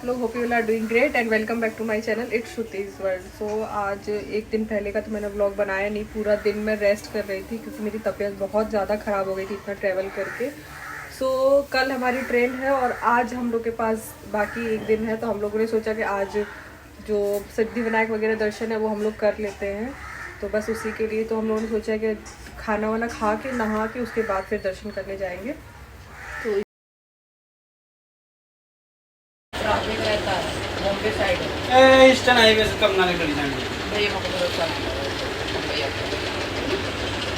आप लोग? Hope you are doing great and welcome back to my channel it's Shruti's world. So आज एक दिन पहले का तो मैंने व्लॉग बनाया नहीं, पूरा दिन मैं रेस्ट कर रही थी क्योंकि मेरी तबीयत बहुत ज़्यादा ख़राब हो गई थी इतना ट्रैवल करके। सो कल हमारी ट्रेन है और आज हम लोग के पास बाकी एक दिन है, तो हम लोगों ने सोचा कि आज जो सिद्धिविनायक वगैरह दर्शन है वो हम लोग कर लेते हैं। तो बस उसी के लिए तो हम लोगों ने सोचा कि खाना वाना खा के नहा के उसके बाद फिर दर्शन करने जाएंगे। तो ट्रैफिक रहता है बॉम्बे साइड ईस्टर्न हाईवे से कब नाले खड़ी जाएंगे भैया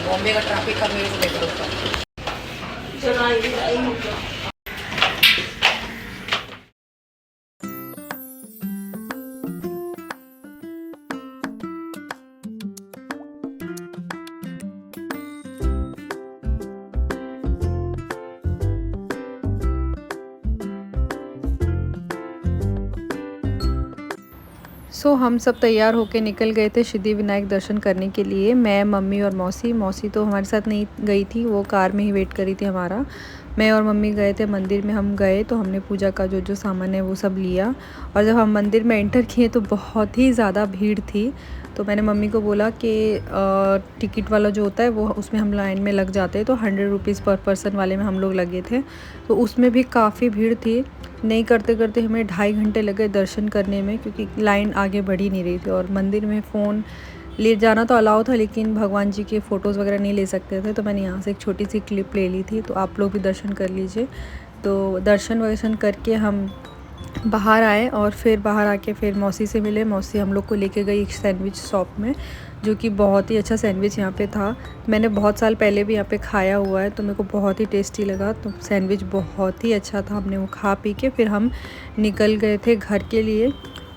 बॉम्बे का ट्रैफिक का मेरे को देख लो। हम सब तैयार होके निकल गए थे सिद्धिविनायक दर्शन करने के लिए। मैं, मम्मी और मौसी तो हमारे साथ नहीं गई थी, वो कार में ही वेट करी थी हमारा। मैं और मम्मी गए थे मंदिर में। हम गए तो हमने पूजा का जो सामान है वो सब लिया, और जब हम मंदिर में एंटर किए तो बहुत ही ज़्यादा भीड़ थी। तो मैंने मम्मी को बोला कि टिकट वाला जो होता है वो उसमें हम लाइन में लग जाते हैं, तो 100 रुपीज़ पर पर्सन वाले में हम लोग लगे थे। तो उसमें भी काफ़ी भीड़ थी। नहीं करते करते हमें 2.5 घंटे लगे दर्शन करने में, क्योंकि लाइन आगे बढ़ ही नहीं रही थी। और मंदिर में फ़ोन ले जाना तो अलाउ था, लेकिन भगवान जी के फ़ोटोज़ वगैरह नहीं ले सकते थे। तो मैंने यहाँ से एक छोटी सी क्लिप ले ली थी, तो आप लोग भी दर्शन कर लीजिए। तो दर्शन करके हम बाहर आए, और फिर बाहर आके फिर मौसी से मिले। मौसी हम लोग को लेके गई एक सैंडविच शॉप में, जो कि बहुत ही अच्छा सैंडविच यहाँ पे था। मैंने बहुत साल पहले भी यहाँ पे खाया हुआ है, तो मेरे को बहुत ही टेस्टी लगा। तो सैंडविच बहुत ही अच्छा था। हमने वो खा पी के फिर हम निकल गए थे घर के लिए।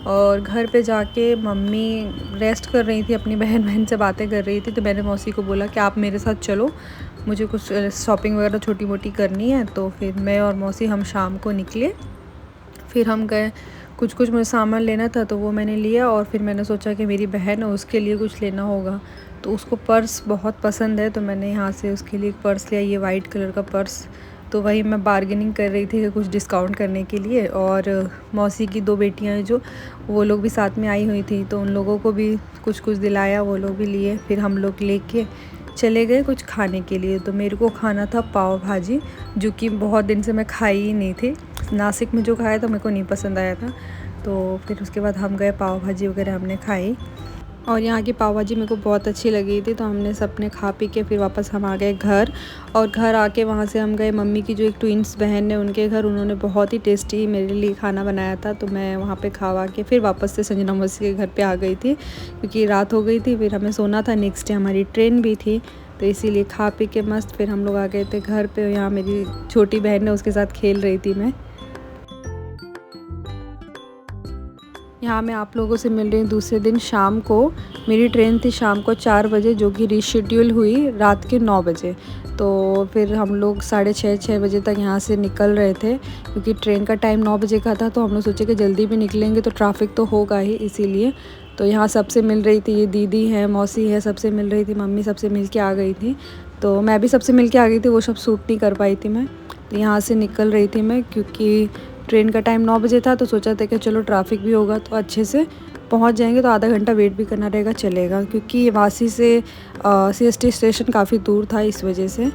और घर पे जाके मम्मी रेस्ट कर रही थी, अपनी बहन से बातें कर रही थी। तो मैंने मौसी को बोला कि आप मेरे साथ चलो, मुझे कुछ शॉपिंग वगैरह छोटी मोटी करनी है। तो फिर मैं और मौसी हम शाम को निकले। फिर हम गए, कुछ मुझे सामान लेना था तो वो मैंने लिया। और फिर मैंने सोचा कि मेरी बहन है, उसके लिए कुछ लेना होगा। तो उसको पर्स बहुत पसंद है, तो मैंने यहाँ से उसके लिए एक पर्स लिया, ये वाइट कलर का पर्स। तो वही मैं बार्गेनिंग कर रही थी कि कुछ डिस्काउंट करने के लिए। और मौसी की 2 बेटियाँ हैं जो, वो लोग भी साथ में आई हुई थी, तो उन लोगों को भी कुछ दिलाया, वो लोग भी लिए। फिर हम लोग लेके चले गए कुछ खाने के लिए। तो मेरे को खाना था पाव भाजी, जो कि बहुत दिन से मैं खाई ही नहीं थी। नासिक में जो खाया था मेरे को नहीं पसंद आया था। तो फिर उसके बाद हम गए, पाव भाजी वगैरह हमने खाई, और यहाँ की पाव भाजी मेरे को बहुत अच्छी लगी थी। तो हमने सबने खा पी के फिर वापस हम आ गए घर। और घर आके वहाँ से हम गए मम्मी की जो एक ट्विंस बहन है उनके घर। उन्होंने बहुत ही टेस्टी मेरे लिए खाना बनाया था, तो मैं वहाँ पे खावा के फिर वापस से संजना मौसी के घर पे आ गई थी, क्योंकि रात हो गई थी। फिर हमें सोना था, नेक्स्ट डे हमारी ट्रेन भी थी, तो इसीलिए खा पी के मस्त फिर हम लोग आ गए थे घर पे। यहाँ मेरी छोटी बहन है, उसके साथ खेल रही थी मैं। यहाँ मैं आप लोगों से मिल रही हूँ दूसरे दिन शाम को। मेरी ट्रेन थी शाम को 4 बजे, जो कि रीशेड्यूल हुई रात के 9 बजे। तो फिर हम लोग 6:30 बजे तक यहाँ से निकल रहे थे, क्योंकि ट्रेन का टाइम 9 बजे का था। तो हम लोग सोचे कि जल्दी भी निकलेंगे तो ट्रैफिक तो होगा ही, इसीलिए। तो यहाँ सबसे मिल रही थी, ये दीदी है, मौसी है, सबसे मिल रही थी, मम्मी सबसे मिल के आ गई थी। तो मैं भी सबसे मिल के आ गई थी, वो सब शूट नहीं कर पाई थी मैं। तो यहाँ से निकल रही थी मैं, क्योंकि ट्रेन का टाइम 9 बजे था। तो सोचा था कि चलो ट्रैफिक भी होगा तो अच्छे से पहुंच जाएंगे, तो आधा घंटा वेट भी करना रहेगा चलेगा, क्योंकि वासी से CST स्टेशन काफ़ी दूर था, इस वजह से।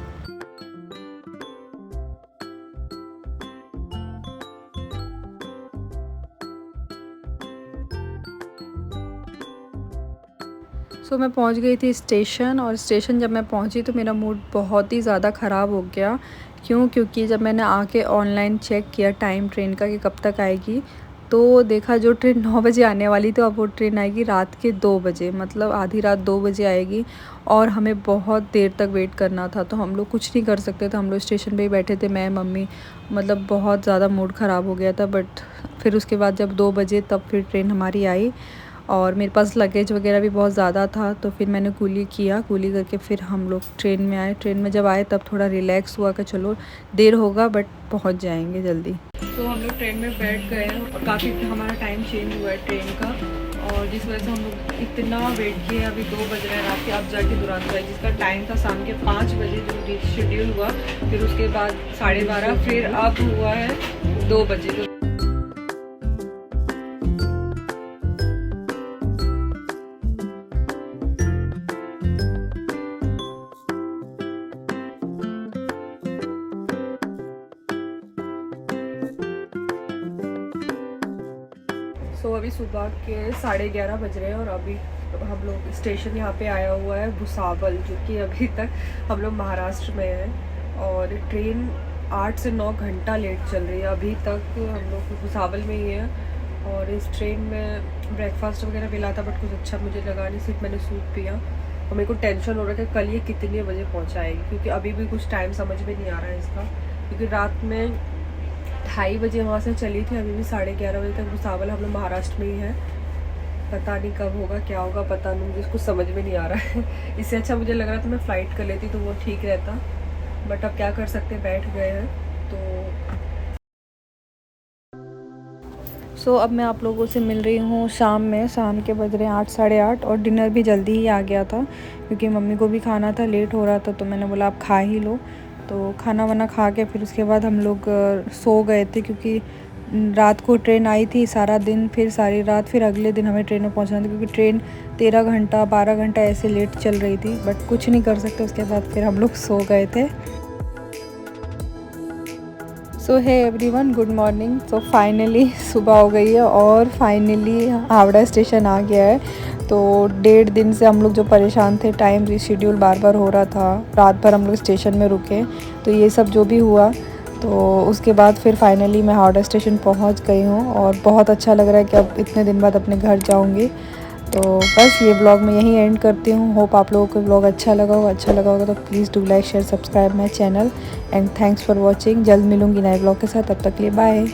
मैं पहुंच गई थी स्टेशन। और स्टेशन जब मैं पहुंची तो मेरा मूड बहुत ही ज़्यादा ख़राब हो गया। क्योंकि जब मैंने आके ऑनलाइन चेक किया टाइम ट्रेन का कि कब तक आएगी, तो देखा जो ट्रेन 9 बजे आने वाली थी, अब वो ट्रेन आएगी रात के 2 बजे, मतलब आधी रात 2 बजे आएगी। और हमें बहुत देर तक वेट करना था, तो हम लोग कुछ नहीं कर सकते थे। हम लोग स्टेशन पे ही बैठे थे, मैं, मम्मी, मतलब बहुत ज़्यादा मूड ख़राब हो गया था। बट फिर उसके बाद जब 2 बजे तब फिर ट्रेन हमारी आई, और मेरे पास लगेज वगैरह भी बहुत ज़्यादा था। तो फिर मैंने कूली करके फिर हम लोग ट्रेन में आए। ट्रेन में जब आए तब थोड़ा रिलैक्स हुआ कि चलो देर होगा बट पहुंच जाएंगे जल्दी। तो हम लोग ट्रेन में बैठ गए, और काफ़ी हमारा टाइम चेंज हुआ है ट्रेन का, और जिस वजह से हम लोग इतना वेट किए। अभी 2 बज रहे हैं रात के, अब जाके दुरान हुआ है, जिसका टाइम था शाम के 5 बजे जो शेड्यूल हुआ। फिर उसके बाद 12:30, फिर अब हुआ है 2 बजे। अभी सुबह के 11:30 बज रहे हैं और अभी हम लोग स्टेशन यहाँ पे आया हुआ है भुसावल, जो कि अभी तक हम लोग महाराष्ट्र में हैं और ट्रेन 8 से 9 घंटा लेट चल रही है। अभी तक हम लोग भुसावल में ही हैं और इस ट्रेन में ब्रेकफास्ट वगैरह मिला था बट कुछ अच्छा मुझे लगा नहीं, सिर्फ मैंने सूप पिया और मेरे को टेंशन हो रहा है कि कल ये कितने बजे पहुँचाएगी, क्योंकि अभी भी कुछ टाइम समझ में नहीं आ रहा है इसका, क्योंकि रात में 2:30 बजे वहाँ से चली थी, अभी भी 11:30 बजे तक भुसावल हम लोग महाराष्ट्र में ही है। पता नहीं कब होगा क्या होगा, पता नहीं, मुझे कुछ समझ में नहीं आ रहा है। इससे अच्छा मुझे लग रहा था मैं फ़्लाइट कर लेती तो वो ठीक रहता, बट अब क्या कर सकते, बैठ गए हैं तो। सो अब मैं आप लोगों से मिल रही हूँ शाम के बज रहे हैं 8 साढ़े 8 और डिनर भी जल्दी ही आ गया था क्योंकि मम्मी को भी खाना था, लेट हो रहा था तो मैंने बोला आप खा ही लो। तो खाना वाना खा के फिर उसके बाद हम लोग सो गए थे क्योंकि रात को ट्रेन आई थी, सारा दिन फिर सारी रात, फिर अगले दिन हमें ट्रेन में पहुंचना था क्योंकि ट्रेन 13 घंटा 12 घंटा ऐसे लेट चल रही थी, बट कुछ नहीं कर सकते। उसके बाद फिर हम लोग सो गए थे। सो है everyone, good morning. So finally सुबह हो गई है और फाइनली हावड़ा स्टेशन आ गया है। तो 1.5 दिन से हम लोग जो परेशान थे, टाइम रीशेड्यूल बार बार हो रहा था, रात भर हम लोग स्टेशन में रुके, तो ये सब जो भी हुआ तो उसके बाद फिर फाइनली मैं हावड़ा स्टेशन पहुंच गई हूं और बहुत अच्छा लग रहा है कि अब इतने दिन बाद अपने घर जाऊंगी। तो बस ये ब्लॉग मैं यहीं एंड करती हूँ। होप आप लोगों को ब्लॉग अच्छा लगा होगा तो please do like share subscribe my channel and thanks for watching. जल्द मिलूँगी नए ब्लॉग के साथ, तब तक के लिए बाय।